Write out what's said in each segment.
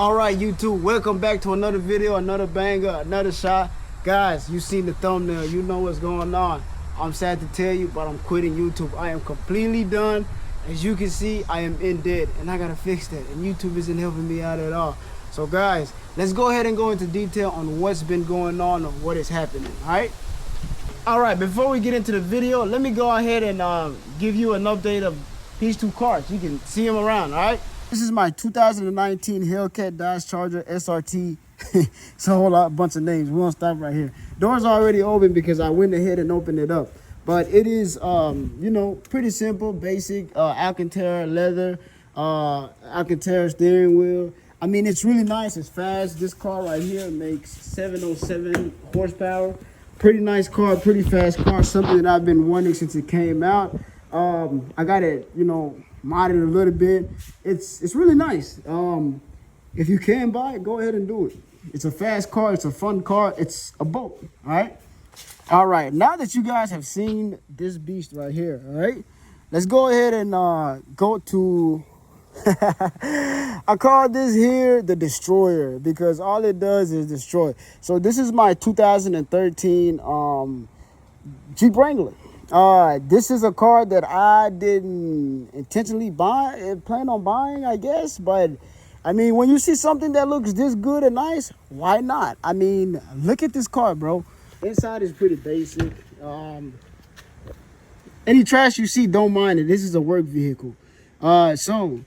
All right, YouTube, welcome back to another video, another banger, another shot. Guys, you seen the thumbnail, you know what's going on. I'm sad to tell you, but I'm quitting YouTube. I am completely done. As you can see, I am in debt, and I gotta fix that, and YouTube isn't helping me out at all. So guys, let's go ahead and go into detail on what's been going on or what is happening, all right, before we get into the video, let me go ahead and give you an update of these two cars. You can see them around, all right? This is my 2019 Hellcat Dodge Charger SRT. It's a whole bunch of names. We won't stop right here. Doors are already open because I went ahead and opened it up. But it is, you know, pretty simple, basic Alcantara leather, Alcantara steering wheel. I mean, it's really nice. It's fast. This car right here makes 707 horsepower. Pretty nice car, pretty fast car. Something that I've been wanting since it came out. I got it, you know, modded a little bit. It's really nice. If you can buy it, go ahead and do it. It's a fast car, it's a fun car, it's a boat. All right, now that you guys have seen this beast right here, all right, let's go ahead and go to I call this here the Destroyer because all it does is destroy. So this is my 2013 Jeep Wrangler. This is a car that I didn't intentionally plan on buying, I guess. But, I mean, when you see something that looks this good and nice, why not? I mean, look at this car, bro. Inside is pretty basic. Any trash you see, don't mind it. This is a work vehicle. So,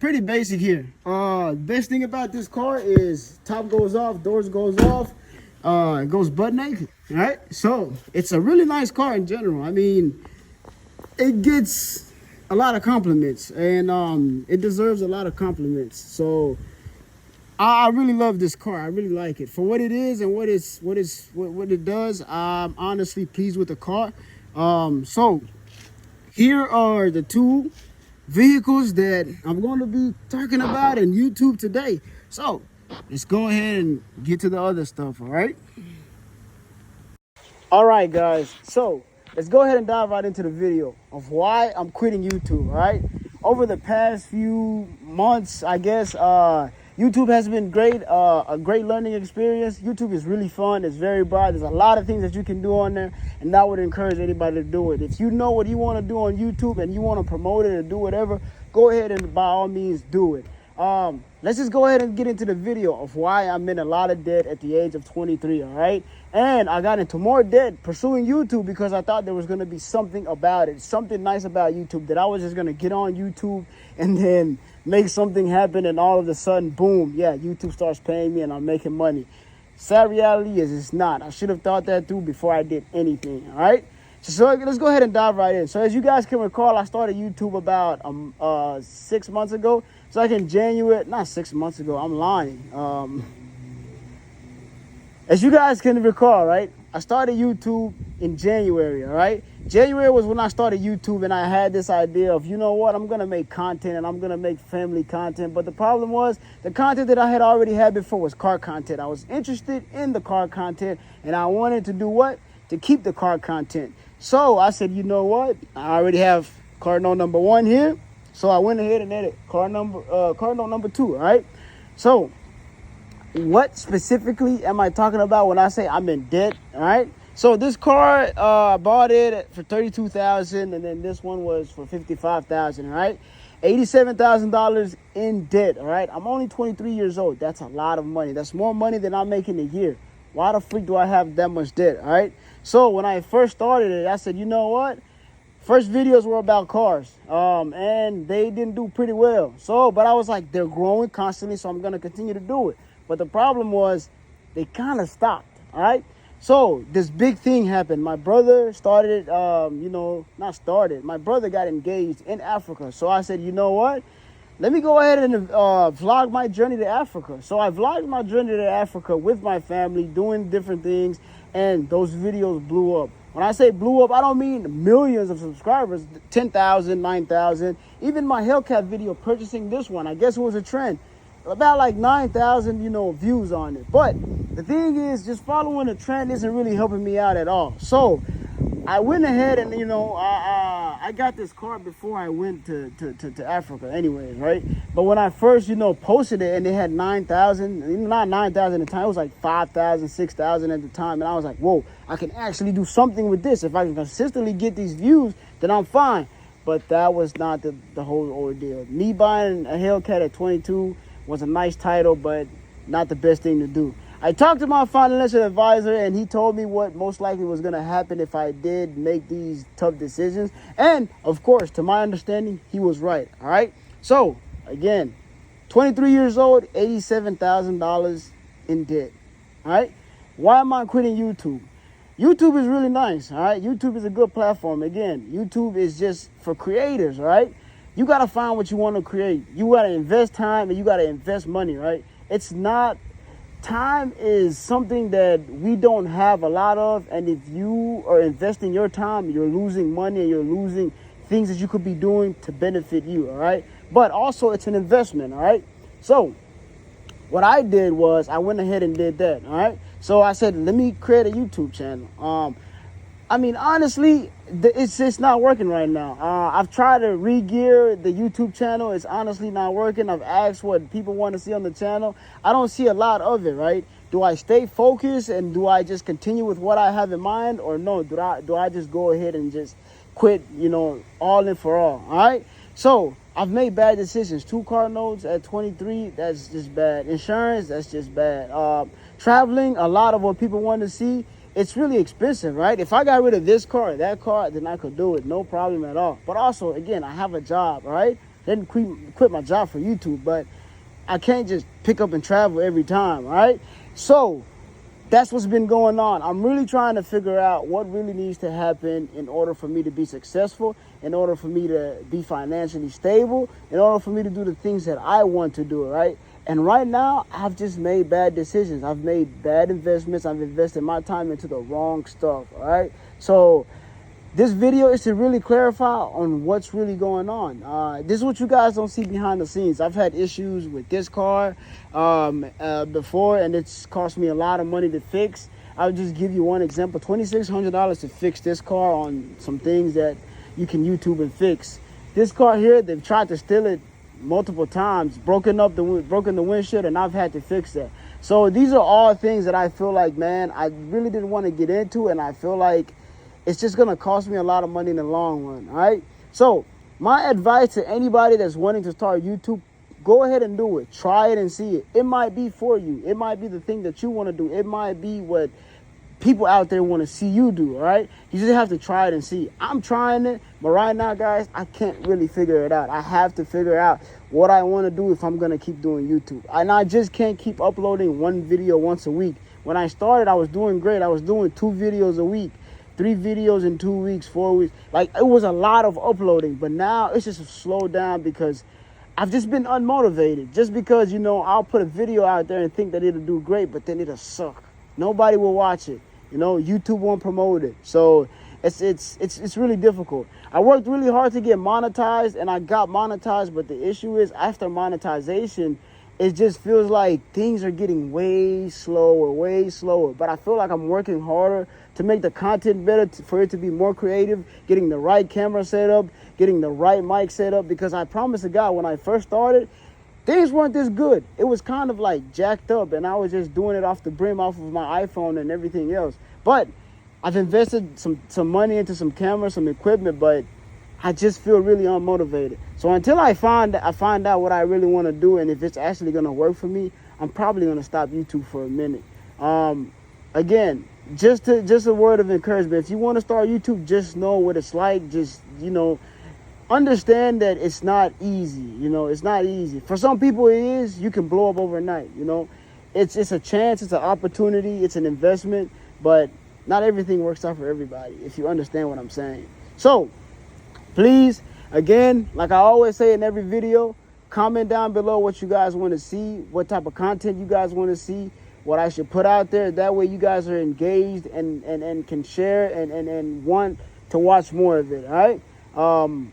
pretty basic here. Best thing about this car is top goes off, doors goes off. It goes butt naked, right? So it's a really nice car in general. I mean, it gets a lot of compliments, and it deserves a lot of compliments. So I really love this car. I really like it for what it is and what it does. I'm honestly pleased with the car. So here are the two vehicles that I'm going to be talking about in YouTube today. So let's go ahead and get to the other stuff, all right? All right, guys. So let's go ahead and dive right into the video of why I'm quitting YouTube, all right? Over the past few months, I guess, YouTube has been great, a great learning experience. YouTube is really fun. It's very broad. There's a lot of things that you can do on there, and I would encourage anybody to do it. If you know what you want to do on YouTube and you want to promote it or do whatever, go ahead and by all means do it. Let's just go ahead and get into the video of why I'm in a lot of debt at the age of 23, all right? And I got into more debt pursuing YouTube because I thought there was going to be something about it, something nice about YouTube, that I was just going to get on YouTube and then make something happen, and all of a sudden, boom, yeah, YouTube starts paying me and I'm making money. Sad reality is it's not. I should have thought that through before I did anything, all right? So let's go ahead and dive right in. So as you guys can recall, I started YouTube about 6 months ago. So like in January, not 6 months ago, I'm lying. As you guys can recall, right, I started YouTube in January, all right? January was when I started YouTube, and I had this idea of, you know what, I'm going to make content and I'm going to make family content. But the problem was the content that I had already had before was car content. I was interested in the car content, and I wanted to do what? To keep the car content. So I said, you know what, I already have car note number 1 here. So I went ahead and added car note number 2, all right? So what specifically am I talking about when I say I'm in debt, all right? So this car, I bought it for $32,000, and then this one was for $55,000, all right? $87,000 in debt, all right? I'm only 23 years old. That's a lot of money. That's more money than I make in a year. Why the freak do I have that much debt, all right? So when I first started it, I said, you know what? First videos were about cars, and they didn't do pretty well. So, but I was like, they're growing constantly, so I'm going to continue to do it. But the problem was they kind of stopped, all right? So this big thing happened. My brother started, my brother got engaged in Africa. So I said, you know what? Let me go ahead and vlog my journey to Africa. So I vlogged my journey to Africa with my family, doing different things, and those videos blew up. When I say blew up, I don't mean millions of subscribers, 10,000, 9,000. Even my Hellcat video purchasing this one, I guess it was a trend. About like 9,000, views on it. But the thing is, just following the trend isn't really helping me out at all. So I went ahead and, you know, I got this car before I went to Africa anyways, right? But when I first, you know, posted it and it had 9,000, not 9,000 at the time, it was like 5,000, 6,000 at the time. And I was like, whoa, I can actually do something with this. If I can consistently get these views, then I'm fine. But that was not the whole ordeal. Me buying a Hellcat at 22 was a nice title, but not the best thing to do. I talked to my financial advisor, and he told me what most likely was going to happen if I did make these tough decisions. And, of course, to my understanding, he was right, all right? So, again, 23 years old, $87,000 in debt, all right? Why am I quitting YouTube? YouTube is really nice, all right? YouTube is a good platform. Again, YouTube is just for creators, all right? You got to find what you want to create. You got to invest time, and you got to invest money, right? It's not... Time is something that we don't have a lot of, and if you are investing your time, you're losing money and you're losing things that you could be doing to benefit you, all right? But also, it's an investment, all right? So, what I did was I went ahead and did that, all right? So I said, let me create a YouTube channel. I mean, honestly, it's not working right now. I've tried to re-gear the YouTube channel. It's honestly not working. I've asked what people want to see on the channel. I don't see a lot of it, right? Do I stay focused and do I just continue with what I have in mind, or no? Do I just go ahead and just quit, you know, all in for all right? So I've made bad decisions. 2 car notes at 23, that's just bad. Insurance, that's just bad. Traveling, a lot of what people want to see. It's really expensive, right? If I got rid of this car or that car, then I could do it. No problem at all. But also, again, I have a job, right? Didn't quit my job for YouTube, but I can't just pick up and travel every time, right? So that's what's been going on. I'm really trying to figure out what really needs to happen in order for me to be successful, in order for me to be financially stable, in order for me to do the things that I want to do, right? And right now, I've just made bad decisions. I've made bad investments. I've invested my time into the wrong stuff, all right? So this video is to really clarify on what's really going on. This is what you guys don't see behind the scenes. I've had issues with this car before, and it's cost me a lot of money to fix. I'll just give you one example. $2,600 to fix this car on some things that you can YouTube and fix. This car here, they've tried to steal it multiple times, broken the windshield, and I've had to fix that. So these are all things that I feel like, man, I really didn't want to get into, and I feel like it's just going to cost me a lot of money in the long run, all right? So my advice to anybody that's wanting to start YouTube, go ahead and do it. Try it and see it. It might be for you. It might be the thing that you want to do. It might be what people out there want to see you do, all right? You just have to try it and see. I'm trying it, but right now, guys, I can't really figure it out. I have to figure out what I want to do if I'm going to keep doing YouTube. And I just can't keep uploading one video once a week. When I started, I was doing great. I was doing 2 videos a week, 3 videos in 2 weeks, 4 weeks. Like, it was a lot of uploading, but now it's just slowed down because I've just been unmotivated. Just because, you know, I'll put a video out there and think that it'll do great, but then it'll suck. Nobody will watch it. You know, YouTube won't promote it. So it's really difficult. I worked really hard to get monetized, and I got monetized, but the issue is after monetization, it just feels like things are getting way slower. But I feel like I'm working harder to make the content better, for it to be more creative, getting the right camera set up, getting the right mic set up, because I promise to God, when I first started, things weren't this good. It was kind of like jacked up, and I was just doing it off the brim, off of my iPhone and everything else. But I've invested some money into some cameras, some equipment, but I just feel really unmotivated. So until I find out what I really want to do, and if it's actually going to work for me, I'm probably going to stop YouTube for a minute. Again, just a word of encouragement. If you want to start YouTube, just know what it's like. Just, you know, understand that it's not easy. You know, it's not easy. For some people it is. You can blow up overnight, you know. It's a chance, it's an opportunity, it's an investment, but not everything works out for everybody, if you understand what I'm saying. So, please, again, like I always say in every video, comment down below what you guys want to see, what type of content you guys want to see, what I should put out there. That way you guys are engaged and can share and want to watch more of it, all right? I'm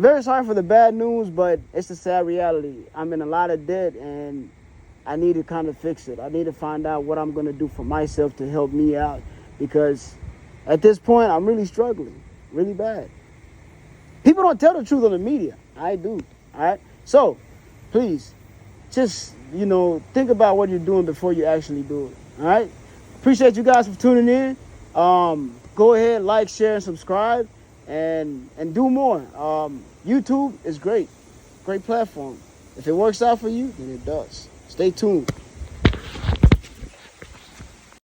very sorry for the bad news, but it's a sad reality. I'm in a lot of debt, and I need to kind of fix it. I need to find out what I'm going to do for myself to help me out, because At this point, I'm really struggling, really bad. People don't tell the truth on the media. I do. All right. So, please, just think about what you're doing before you actually do it. All right. Appreciate you guys for tuning in. Go ahead, like, share, and subscribe, and do more. YouTube is great platform. If it works out for you, then it does. Stay tuned.